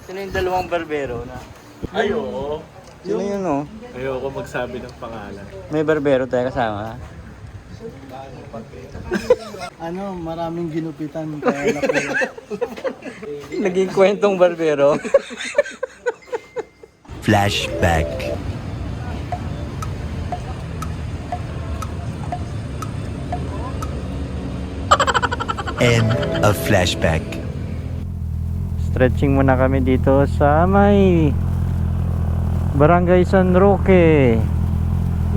Sino yung dalawang barbero na? Ay, oo. Sino yun oh? Ayoko magsabi ng pangalan. May barbero tayo kasama. Ano, maraming ginupitan kaya napulot. Naging kwentong barbero. Flashback. End of flashback. Stretching muna kami dito sa may Barangay San Roque.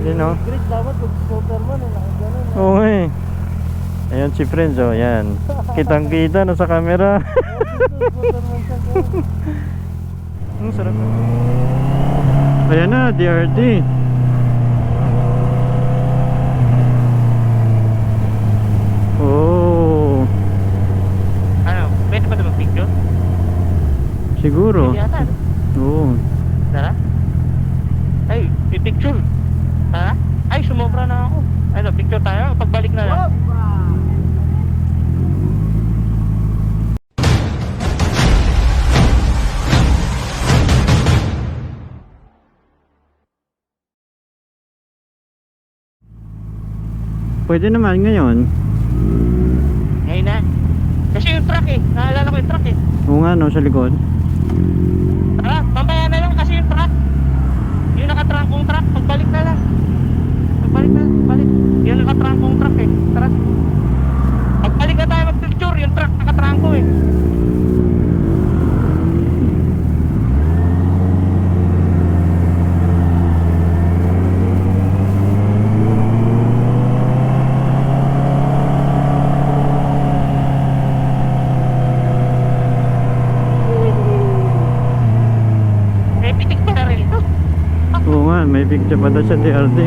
Yun o. Chris, dapat mag-Superman na nakagano. Oo eh. Ayan si Friends oh, yan. Kitang kita na sa camera. Ang sarap na. Ayan na, DRT. Oh. Ano? Pwede ba ito mag-picture? Siguro. Hindi ata. Oo. Tara? Ay, may picture. Ha? Ay, sumobra na ako. Ano, picture tayo? Pagbalik na lang. Pwede naman ngayon. Ngayon na. Kasi yung truck eh. Naalala ko yung truck eh. Oo nga no, sa likod. Tara, mamaya na lang kasi yung truck. Yung nakatrangkong truck, pagbalik na lang. Pagbalik na, pagbalik. Yung nakatrangkong truck eh. Tara. Pagbalik na tayo mag-picture, yung truck nakatrangko eh. May pitik pa na rin ito. Oo nga, may picture pa daw sa DRT.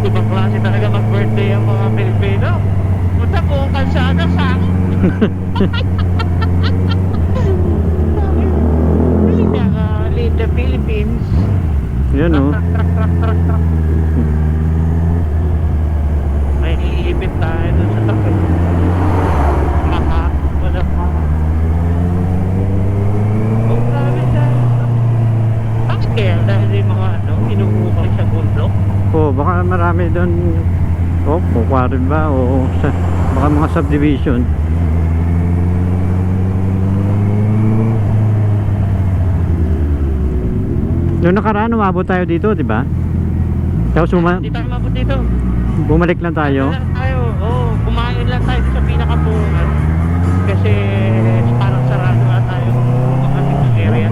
Ibang klase talaga mag-birthday ang mga Pilipino. Punta po ang kalsada sa akin. Lead the Philippines. Yan oh. Truck. May iipit tayo dun sa truck. Maka. Wala pa. Oh, grabe tayo. Bakit kaya? Dahil yung mga inuukay sa bundok? Oh, baka marami doon. Oh, kukwarin ba? O baka mga subdivision. Noong nakaraan, umabot tayo dito, di ba? Tapos Hindi tayo mabot dito. bumalik lang tayo. Ano lang tayo? Oo, kumain lang tayo sa pinakapungan. Kasi parang sarado na tayo mga picnic area.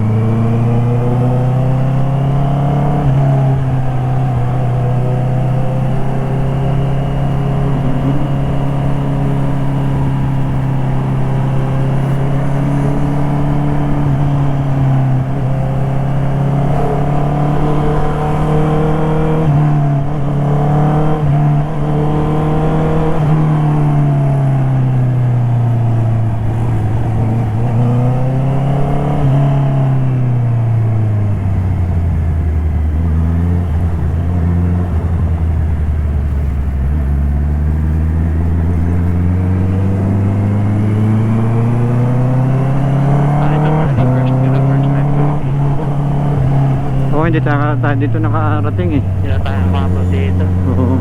Oo, hindi tayo dito nakarating eh. Hindi na tayo makabot dito. Oo.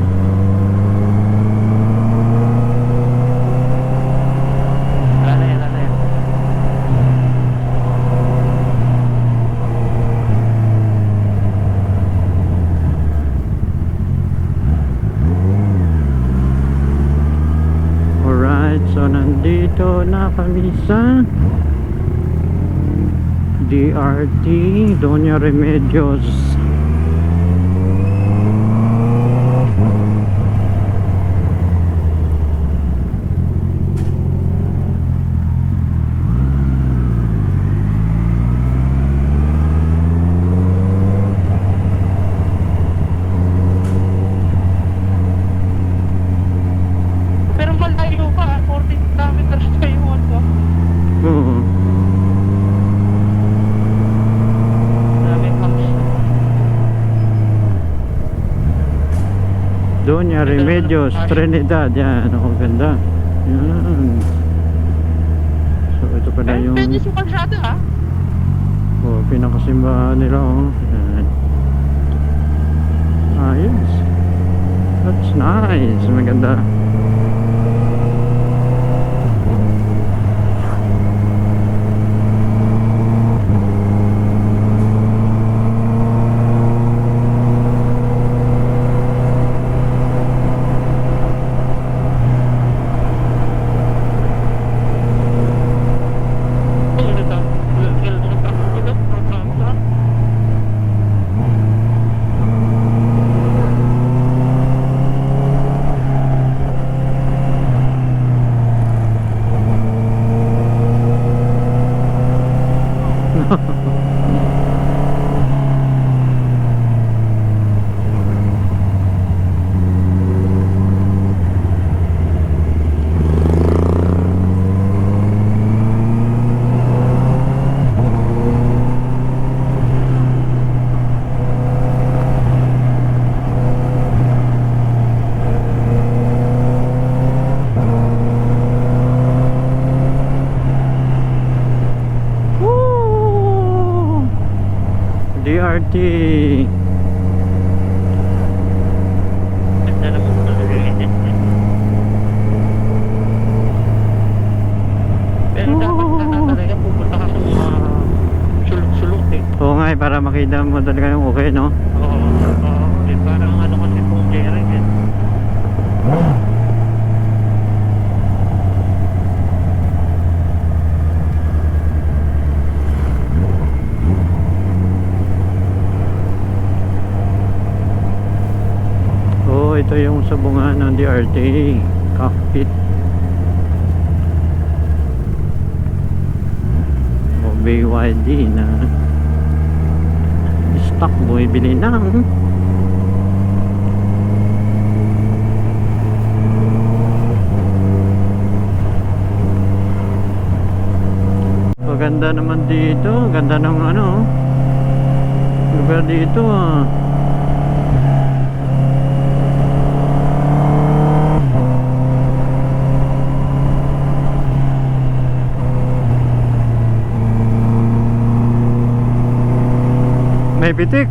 Wala na yan. Alright, so nandito na kami sa DRT Doña Remedios. Pero malayo pa, 40 kilometers California, Remedios, Trinidad. Yan, oh, ganda. Yan. So, ito pala yung Pwede si Kalsada ha. oh, pinakasimbahan nila. Oh. Yan. Ayos. That's nice. Maganda. Woo! DRT. Ganda naman talaga yun. Pero dapat na talaga pupunta ka sa mga sulok-sulok eh. Oo nga eh, para makita mo talaga yung okay, no? Oo, oo. Eh, parang ano kasi pong Jerry eh. Oo, ito yung sabungan ng DRT cockpit. O BYD na stock bumibili ng ganda naman dito, ganda ng ano lugar dito ah. May pitik.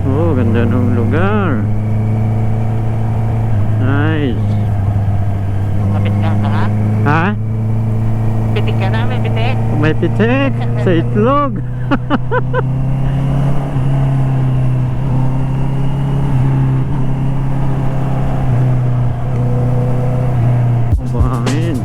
Oh, ganda ng lugar. Nice. Kapit ka ha? Ha? Pitik ka na, may pitik. May pitik sa itlog. Buhangin.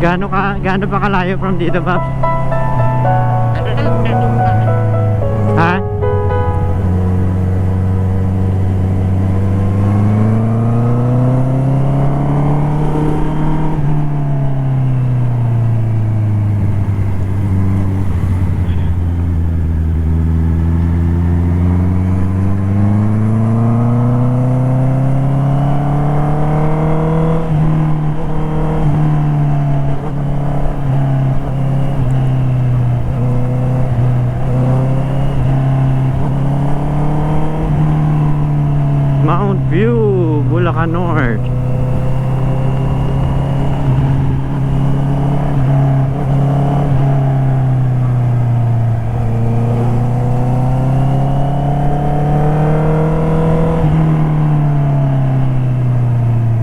Gaano pa kalayo from dito, Paps? Ha? Mount View, Bulacan North.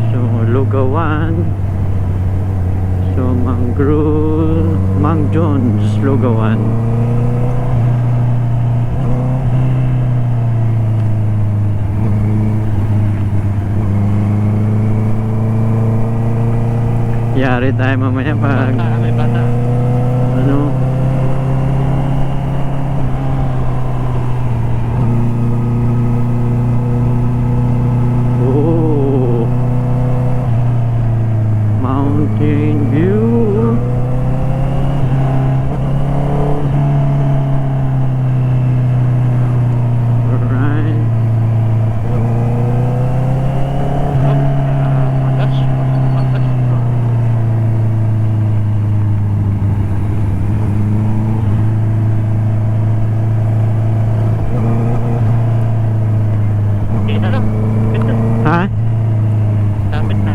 So, Lugawan. So, Mang Jones, Lugawan. Yari tayo mamaya pag May bata. ano. Oh, mountain view. Alright. Magas. Ha? Dapat na.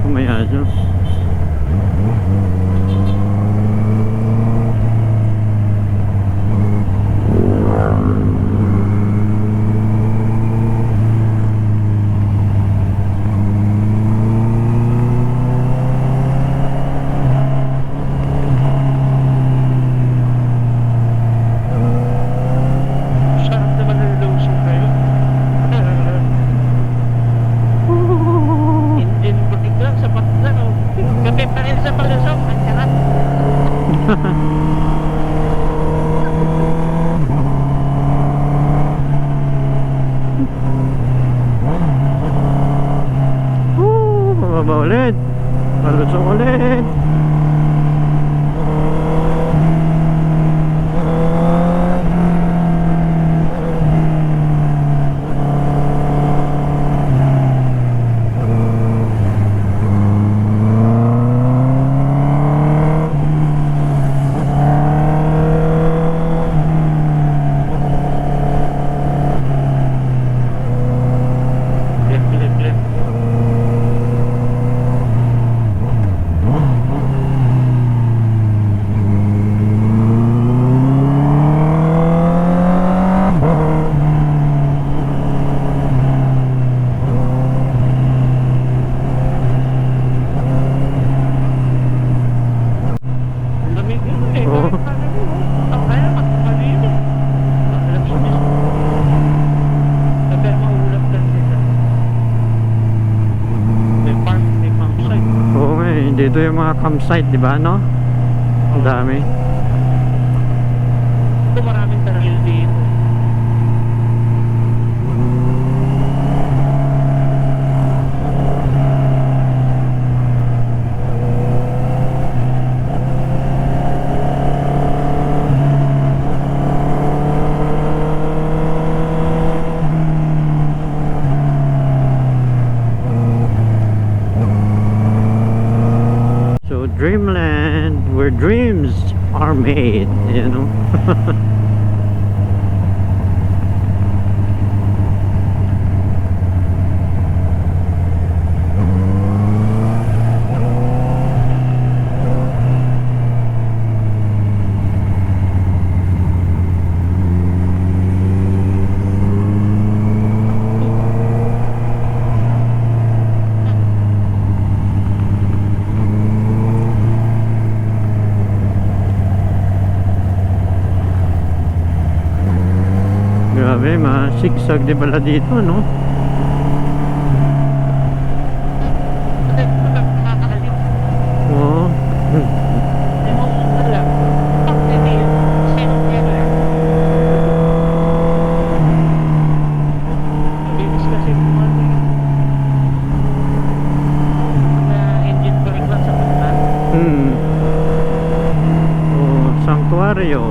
May aso. Sarap naman ng lusong kayo. Engine butik lang, sapat na. Oh. Kape pa rin sa palusong. Ang sarap. Pababa ulit. Palusok ulit. Blip. Ang lamig yun eh. Oo. Ang kaya magpapalili. Alam mo niya. Sabi maulap lang sila. May farm site. Oo nga eh. Dito yung mga campsite, di ba, no? Ang dami. Ito maraming trail dito. So, Dreamland, where dreams are made, you know? may ma-sigsag di pala dito, no? Nakakaliw. Oo. Ewan ko pala. Hindi yun. Sinong yan lang. Mabilis kasi kumano eh. Na engine brake lang sa pagka. Oh, Sanctuario,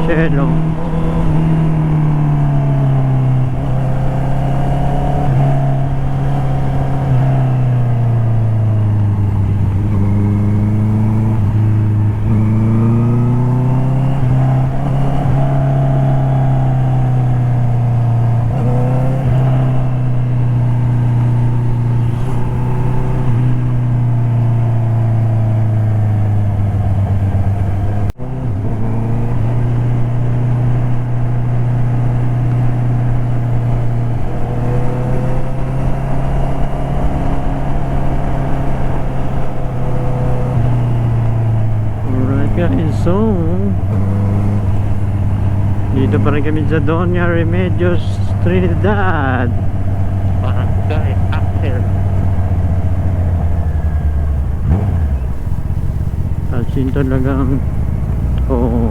Cielo. Alright guys, so dito pa rin kami sa Doña Remedios Trinidad. Barangay Axel. As in talagang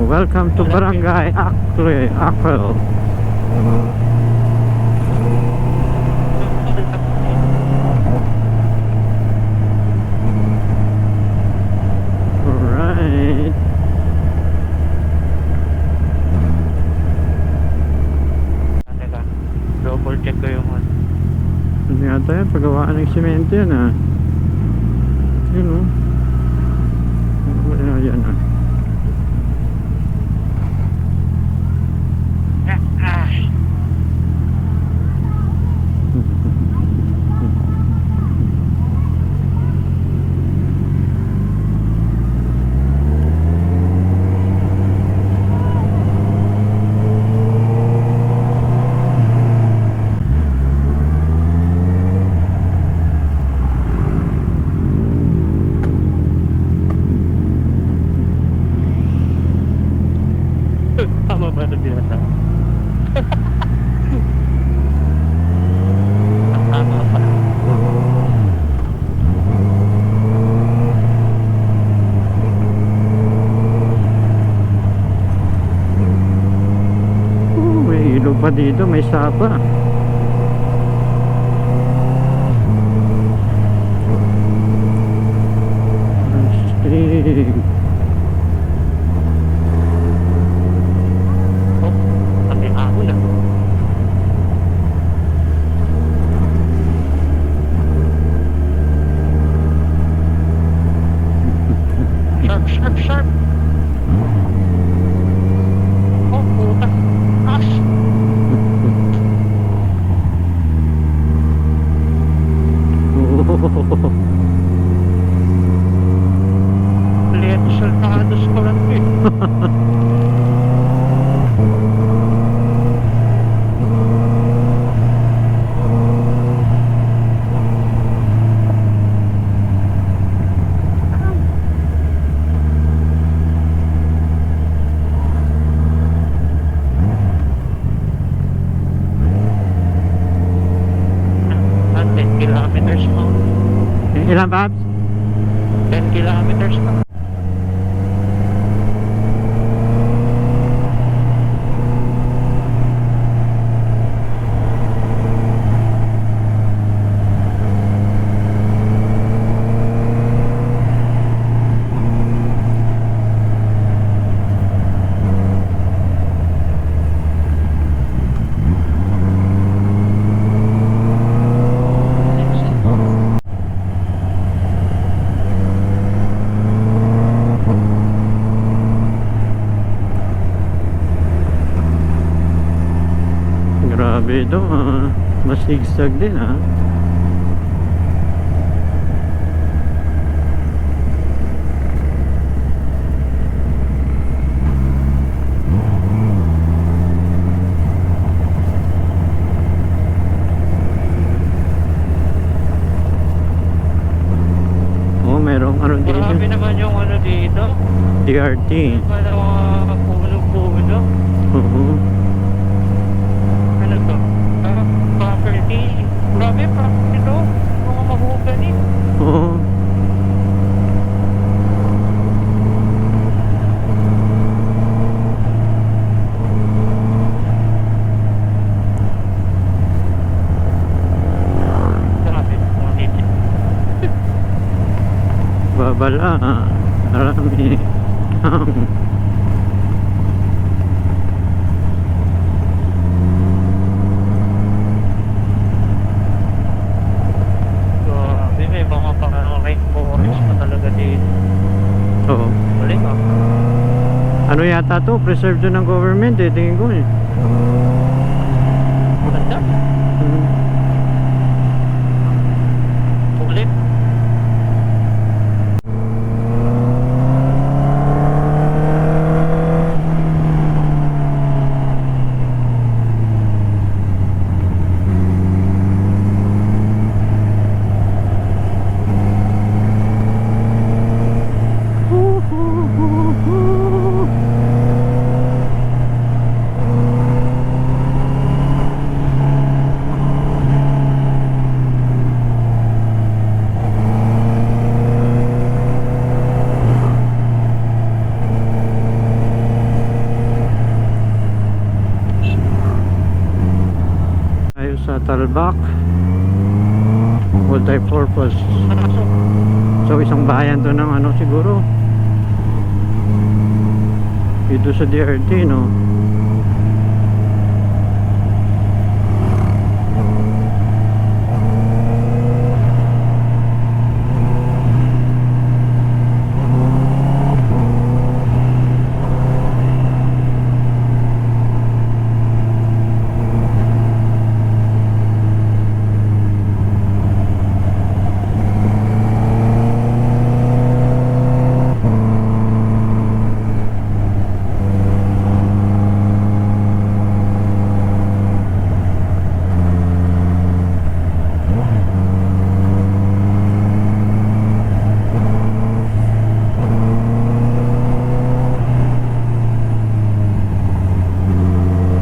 welcome to Barangay Axel. Alright. Teka, double check ko yung ano. Ano yata yan? Pagawaan ng simento yan ah. Yun o. Yan ah. Tama ba ito binasa? Tama pa. May ilog pa dito, may sapa. Astig. Oh, sabi ako na. Sharp, sharp, sharp. Oh, puta. Gosh. Leto saltados ko lang eh. Ah, 10 kilometers mo. Ilan Babs? 10 kilometers mo. Grabe ito ah. Masigsag din ah. Oh, merong ano Marami dito. naman yung ano dito. DRT. Para mga puno-puno. Oo. Ano to? Grabe, parang ito. Mga mahugan eh. Oo. Grabe, mga titi. Babala. Marami. Grabe, may mga parang rainbow orange pa talaga dito. Oo. Galing ah. Ano yata to? Preserved to ng government eh. Tingin ko eh. Ganda. Hmm. Ulit. Tayo sa Talbak. Multi-purpose. Pasok. So isang bayan to ng ano siguro. Dito sa DRT no.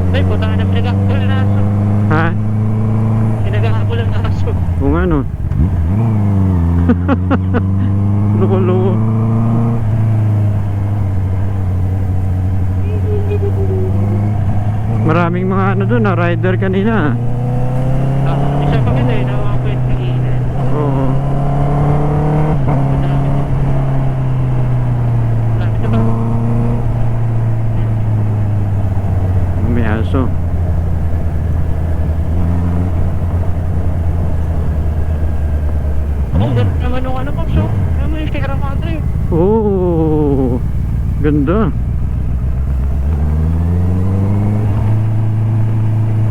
Ay, puta ka na pinagkakabul na aso. Ha? Pinagkakabul na aso. Kung ano. Loko-loko. Maraming mga ano doon na rider kanina. Isa pa kita eh, na mga pwede inan. Oo. Madami. Malapit na ba? May aso. Ang ganda naman nung ano, Pops, oh. Ano yung Sierra Madre. Oh, ganda.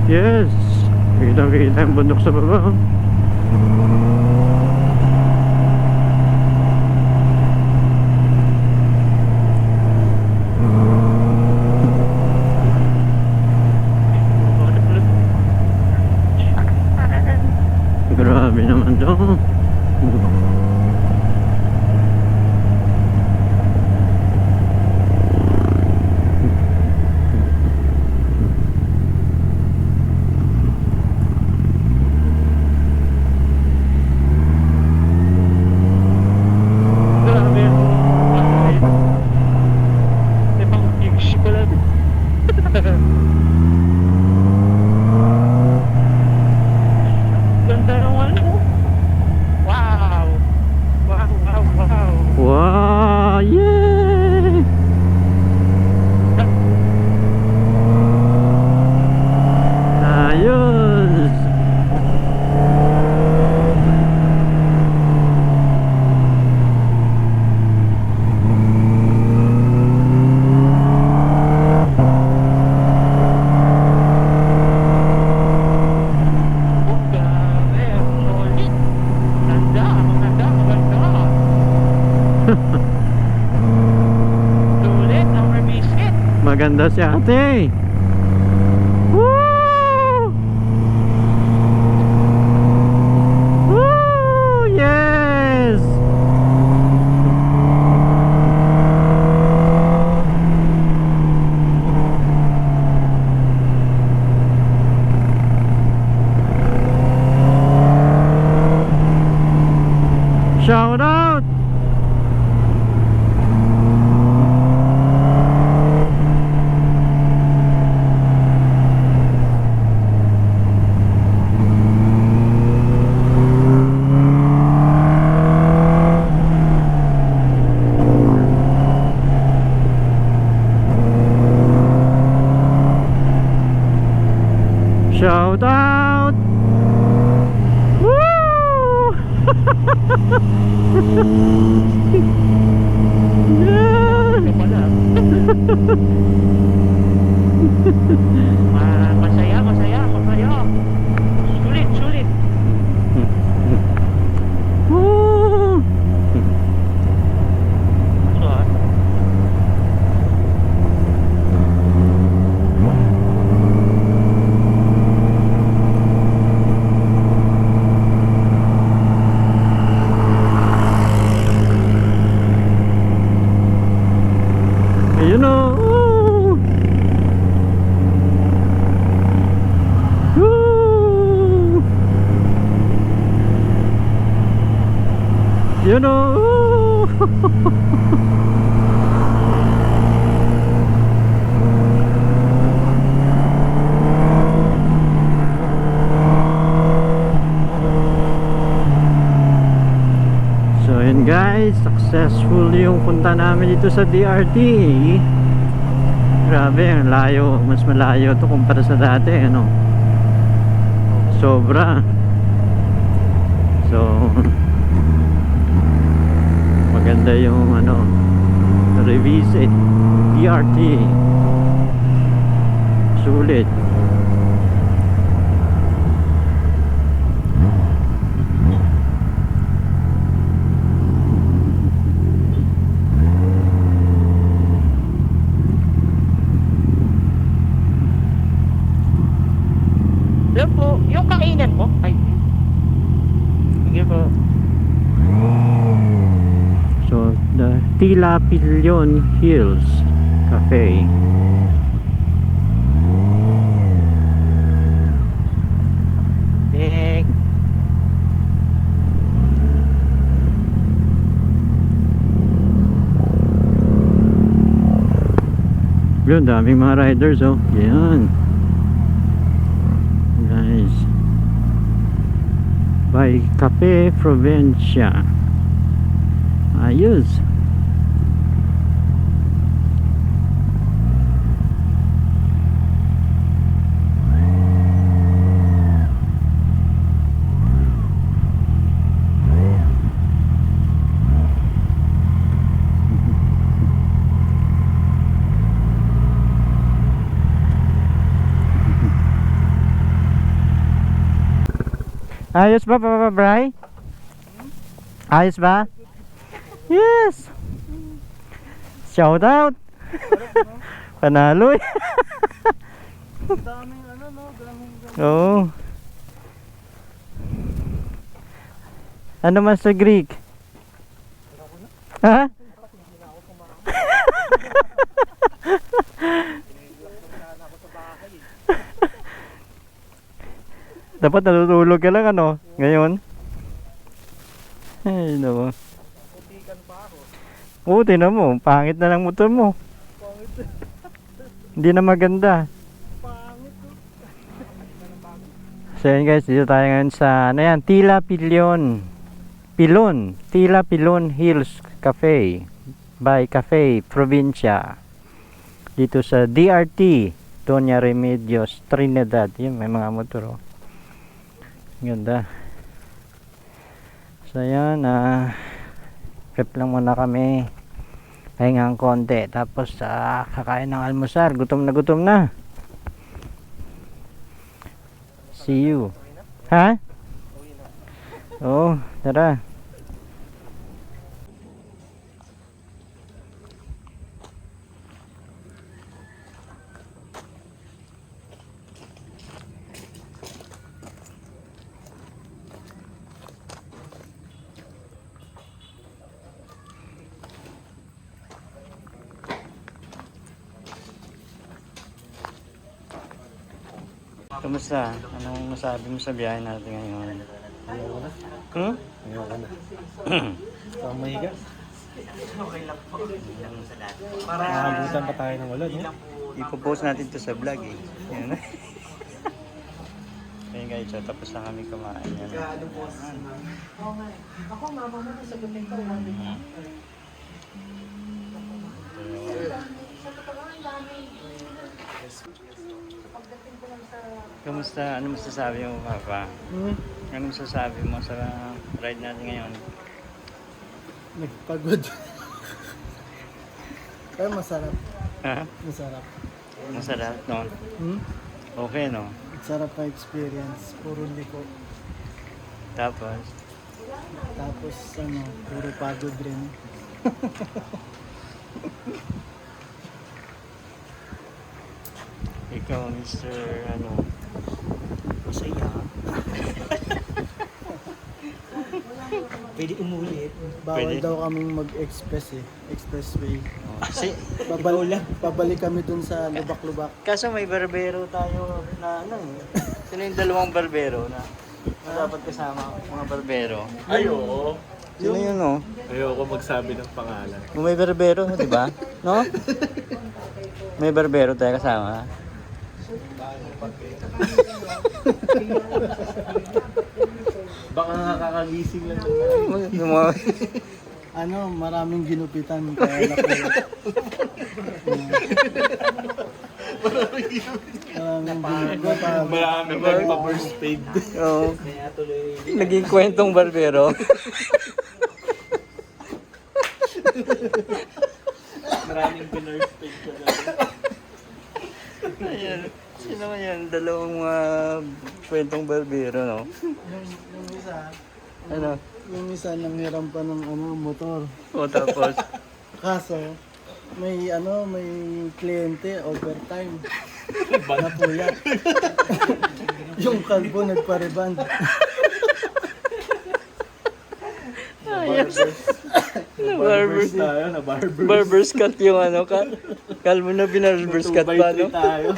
Yes. Kita-kita yung bundok sa baba. Grabe naman to. Grabe. May pang gigs ko lang. Ganda ng ano. Wow. Wow, wow, wow. Wow, yeah. Ayos. Oh, grabe. Solid. Ganda, maganda, maganda. Sulit, number biscuit. Maganda si ate. Woo! Woo! Yes! So yun guys, successful yung punta namin dito sa DRT. Grabe, ang layo, mas malayo to kumpara sa dati, ano. Sobra. So maganda yung ano, revisit DRT. Sulit. Yan po, yung kainan po. Ay. Sige po. So the Tila Pillion Hills Cafe. Dek. Yun, daming mga riders, oh. Yan. Guys. By Cafe Provincia. Ayos. Ayos ba, Papa Bray? Ayos ba? Yes! Shout out! Panalo eh! Daming ano no, daming Oo. Ano man sa Greek? Ha? Dapat natutulog ka lang ano, ngayon. Ay, naman. Oo, tinan mo, pangit na lang motor mo. Hindi na maganda. So yun guys, dito tayo ngayon sa, ano yan, Tila Pillion Hills Cafe by Cafe Provincia. Dito sa DRT, Doña Remedios, Trinidad. Yun, may mga motor oh. Ganda. So yan, prep lang muna kami. Pahingang konti. Tapos kakain ng almusal. Gutom na. See you. Ha? Oo, tara. Kamusta? Anong masabi mo sa biyahe natin ngayon? Ayoko na. Hmm? Ayoko na. Ikaw mahiga. Nakabutan pa tayo ng ulan, no? Ipopost natin to sa vlog eh. Yan. Ayun guys, so, tapos na kami kumain. Yan. Ako, mama mo, sagutin ko. Kamusta? Ano masasabi mo, Papa? Ano masasabi mo sa ride natin ngayon? Nagpagod. Pero masarap. Ha? Masarap. Masarap, no? Okay, no? Masarap na experience. Puro liko. Tapos, Tapos ano, puro pagod rin. ikaw, Mr. Ano? Masaya. Pwede umulit. Bawal Pwede. daw kaming mag-express eh. Expressway. Si, Babalik kami dun sa lubak-lubak. kaso may barbero tayo na ano eh. Sino yung dalawang barbero na dapat kasama mga barbero? Ay, oo. Sino yun, no? Ayoko magsabi ng pangalan. Kung may berbero, di ba? No? May berbero tayo kasama. Baka nakakagising lang ng Yung mga... Ano, maraming ginupitan kaya napulot. Maraming ginupitan. marami pa-first aid. Oo. Naging kwentong barbero. Maraming pinurse aid ko na. Ayan. Sino man yan? Dalawang kwentong barbero, no? Yung isa, Ano? yung isa nanghiram pa ng motor. O tapos? Kaso, may kliyente overtime. Napuyat. Yung kalbo nagpa-reband. Barbers tayo, na barbers. Barber's cut yung ano ka? Kalmo na binarber's cut pa, no? 2x3 tayo.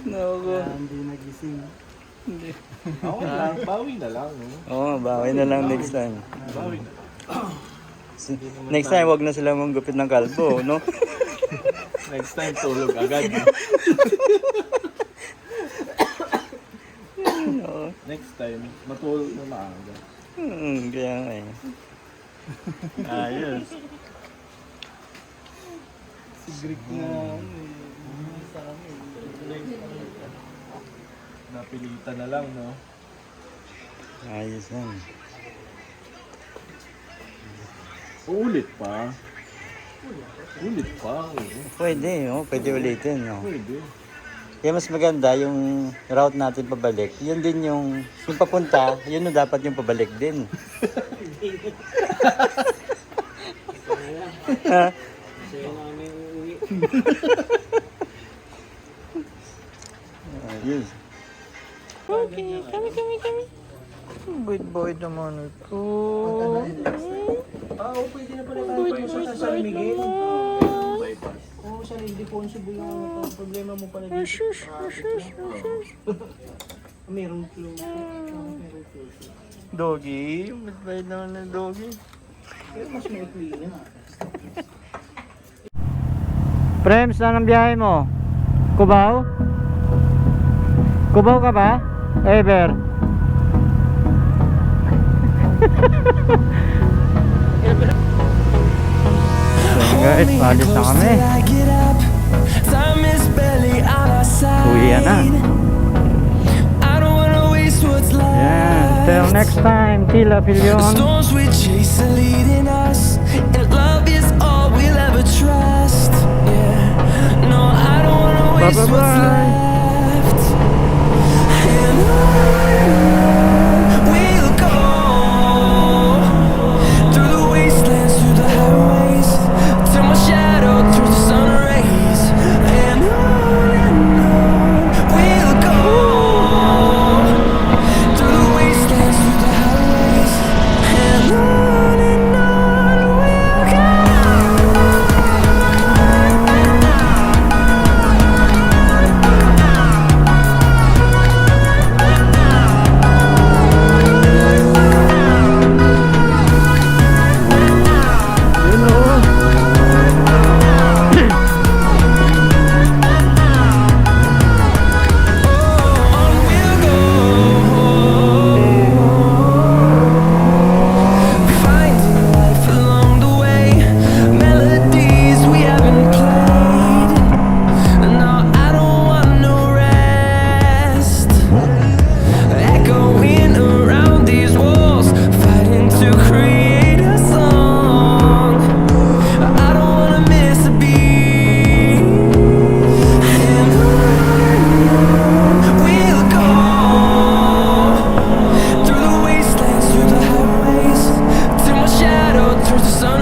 Naku. Kaya hindi nagising. Ako lang, bawi na lang. No? Oo, bawi na lang next time. Bawi na. Next time, wag na sila manggupit ng kalbo, no? Next time, tulog agad. No? Next time, matulog na maaga. Kaya nga eh. Ayos. Si Greek na sa amin. Napilitan na lang, no? Ayos yan. Ulit pa. Ulit pa. Pwede, oh. Pwede ulitin, no? Pwede. Kaya mas maganda yung route natin pabalik. Yun din yung papunta, yun na dapat yung pabalik din. Ha? Ayos. Okay, kami. Boy naman ito. Pwede na pala tayo sa San Miguel. Bypass. Oo, San Ildefonso yung problema mo pala dito. Merong clue. Merong clue. Doggy, ba't naman na doggy? Pero mas may clue niya. Prems, saan ang biyahe mo? Cubao? Cubao ka ba? Ever? So guys, palis na kami. Uwi na. Yan, till next time, Tila Pilion. Storms we chase are leading us, and love is all we'll ever trust. Yeah, no, I don't wanna waste what's Bye-bye. left. And on we'll go through the wastelands, through the highways, till my shadow turns to sun rays. And on we'll go through the wastelands, through the highways, and on we'll go. Finding life along the way, melodies we haven't played. No, I don't want no rest. Echoing around these walls, fighting to create a song. I don't wanna miss a beat. And on we'll go through the wastelands, through the highways, till my shadow turns to sun